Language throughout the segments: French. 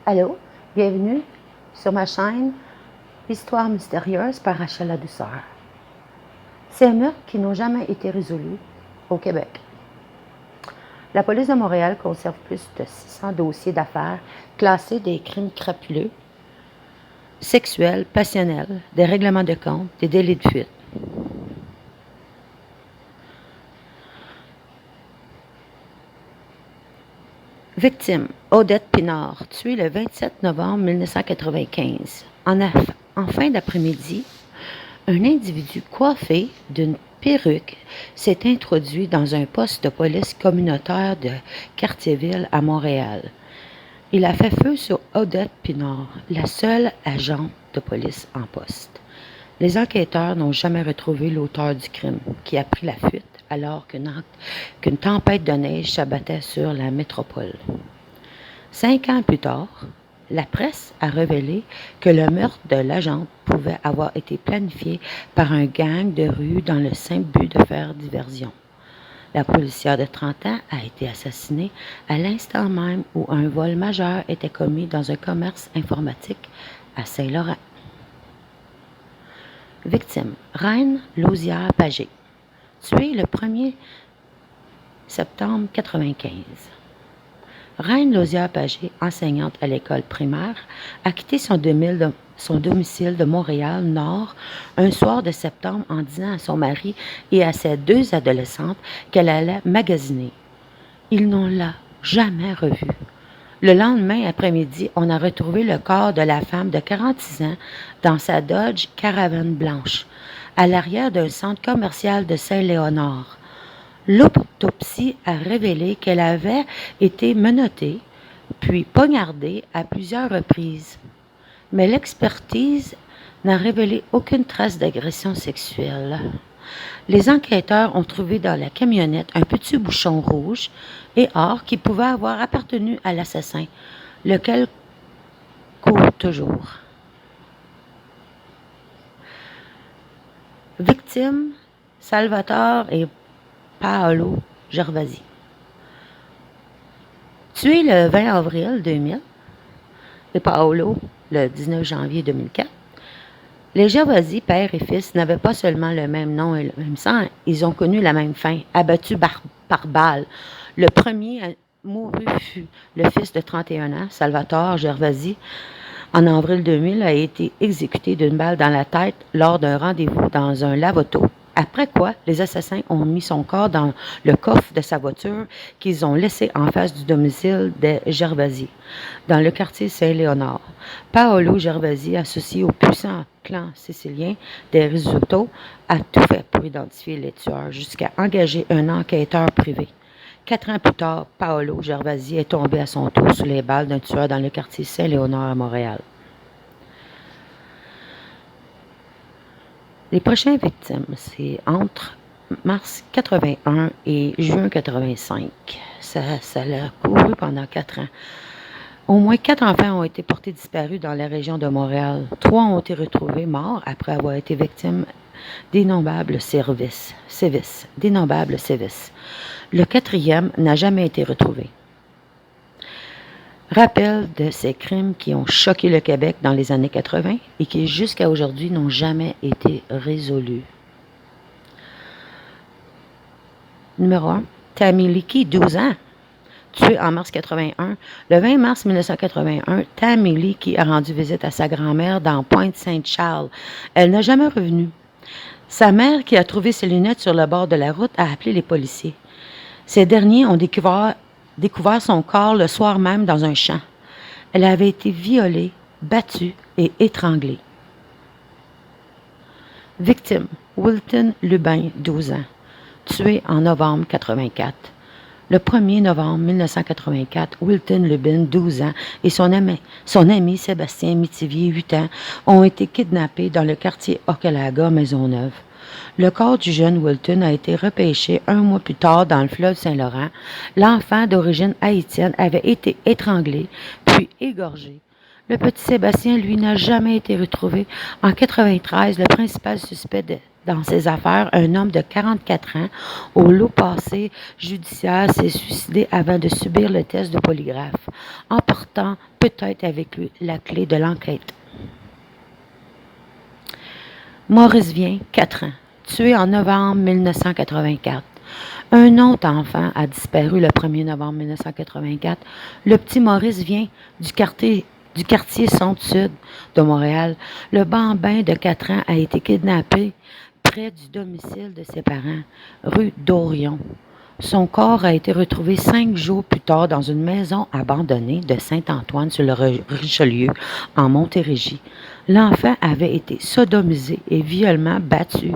Allô, bienvenue sur ma chaîne Histoire mystérieuse par Rachel Ladouceur. Ces meurtres qui n'ont jamais été résolus au Québec. La police de Montréal conserve plus de 600 dossiers d'affaires classés des crimes crapuleux, sexuels, passionnels, des règlements de compte, des délits de fuite. Victime, Odette Pinard, tuée le 27 novembre 1995. En fin d'après-midi, un individu coiffé d'une perruque s'est introduit dans un poste de police communautaire de Cartierville à Montréal. Il a fait feu sur Odette Pinard, la seule agente de police en poste. Les enquêteurs n'ont jamais retrouvé l'auteur du crime, qui a pris la fuite alors qu'une tempête de neige s'abattait sur la métropole. 5 ans plus tard, la presse a révélé que le meurtre de l'agente pouvait avoir été planifié par un gang de rue dans le simple but de faire diversion. La policière de 30 ans a été assassinée à l'instant même où un vol majeur était commis dans un commerce informatique à Saint-Laurent. Victime, Reine Lausière-Pagé, tuée le 1er septembre 1995. Reine Lausière-Pagé, enseignante à l'école primaire, a quitté son domicile de Montréal-Nord un soir de septembre en disant à son mari et à ses 2 adolescentes qu'elle allait magasiner. Ils n'ont jamais revue. Le lendemain après-midi, on a retrouvé le corps de la femme de 46 ans dans sa Dodge Caravane blanche, à l'arrière d'un centre commercial de Saint-Léonard. L'autopsie a révélé qu'elle avait été menottée, puis poignardée à plusieurs reprises. Mais l'expertise n'a révélé aucune trace d'agression sexuelle. Les enquêteurs ont trouvé dans la camionnette un petit bouchon rouge et or qui pouvait avoir appartenu à l'assassin, lequel court toujours. Victime, Salvatore et Paolo Gervasi. Tué le 20 avril 2000 et Paolo le 19 janvier 2004, les Gervasi, père et fils, n'avaient pas seulement le même nom et le même sang, ils ont connu la même fin, abattus par balle. Le premier mouru fut le fils de 31 ans, Salvatore Gervasi. En avril 2000, a été exécuté d'une balle dans la tête lors d'un rendez-vous dans un lave-auto. Après quoi, les assassins ont mis son corps dans le coffre de sa voiture qu'ils ont laissé en face du domicile des Gervasi, dans le quartier Saint-Léonard. Paolo Gervasi, associé au puissant clan sicilien des Risotto, a tout fait pour identifier les tueurs, jusqu'à engager un enquêteur privé. 4 ans plus tard, Paolo Gervasi est tombé à son tour sous les balles d'un tueur dans le quartier Saint-Léonard à Montréal. Les prochaines victimes, c'est entre mars 81 et juin 85. Ça a couru pendant 4 ans. Au moins 4 enfants ont été portés disparus dans la région de Montréal. 3 ont été retrouvés morts après avoir été victimes d'innombrables sévices. Le 4e n'a jamais été retrouvé. Rappel de ces crimes qui ont choqué le Québec dans les années 80 et qui jusqu'à aujourd'hui n'ont jamais été résolus. Numéro 1, Tammy Leakey, 12 ans, tuée en mars 81. Le 20 mars 1981, Tammy Leakey a rendu visite à sa grand-mère dans Pointe-Saint-Charles. Elle n'a jamais revenu. Sa mère, qui a trouvé ses lunettes sur le bord de la route, a appelé les policiers. Ces derniers ont découvert son corps le soir même dans un champ. Elle avait été violée, battue et étranglée. Victime, Wilton Lubin, 12 ans, tué en novembre 1984. Le 1er novembre 1984, Wilton Lubin, 12 ans, et son ami Sébastien Métivier, 8 ans, ont été kidnappés dans le quartier Hochelaga, Maisonneuve. Le corps du jeune Wilton a été repêché 1 mois plus tard dans le fleuve Saint-Laurent. L'enfant d'origine haïtienne avait été étranglé, puis égorgé. Le petit Sébastien, lui, n'a jamais été retrouvé. En 93, le principal suspect dans ces affaires, un homme de 44 ans, au lot passé judiciaire, s'est suicidé avant de subir le test de polygraphe, emportant peut-être avec lui la clé de l'enquête. Maurice Vien, 4 ans, tué en novembre 1984. Un autre enfant a disparu le 1er novembre 1984. Le petit Maurice Vien du quartier Centre-Sud de Montréal. Le bambin de 4 ans a été kidnappé près du domicile de ses parents, rue d'Orion. Son corps a été retrouvé 5 jours plus tard dans une maison abandonnée de Saint-Antoine sur le Richelieu, en Montérégie. L'enfant avait été sodomisé et violemment battu.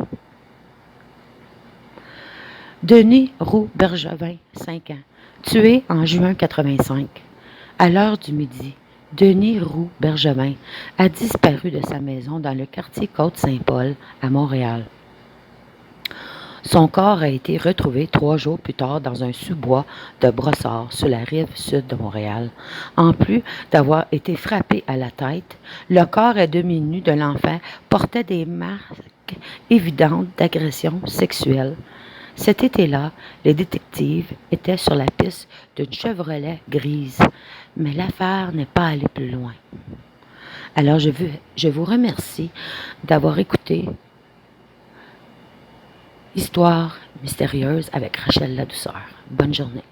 Denis Roux Bergevin, 5 ans, tué en juin 85. À l'heure du midi, Denis Roux Bergevin a disparu de sa maison dans le quartier Côte-Saint-Paul, à Montréal. Son corps a été retrouvé 3 jours plus tard dans un sous-bois de Brossard, sur la rive sud de Montréal. En plus d'avoir été frappé à la tête, le corps à demi-nu de l'enfant portait des marques évidentes d'agression sexuelle. Cet été-là, les détectives étaient sur la piste d'une Chevrolet grise, mais l'affaire n'est pas allée plus loin. Alors, je vous remercie d'avoir écouté Histoire mystérieuse avec Rachel Ladouceur. Bonne journée.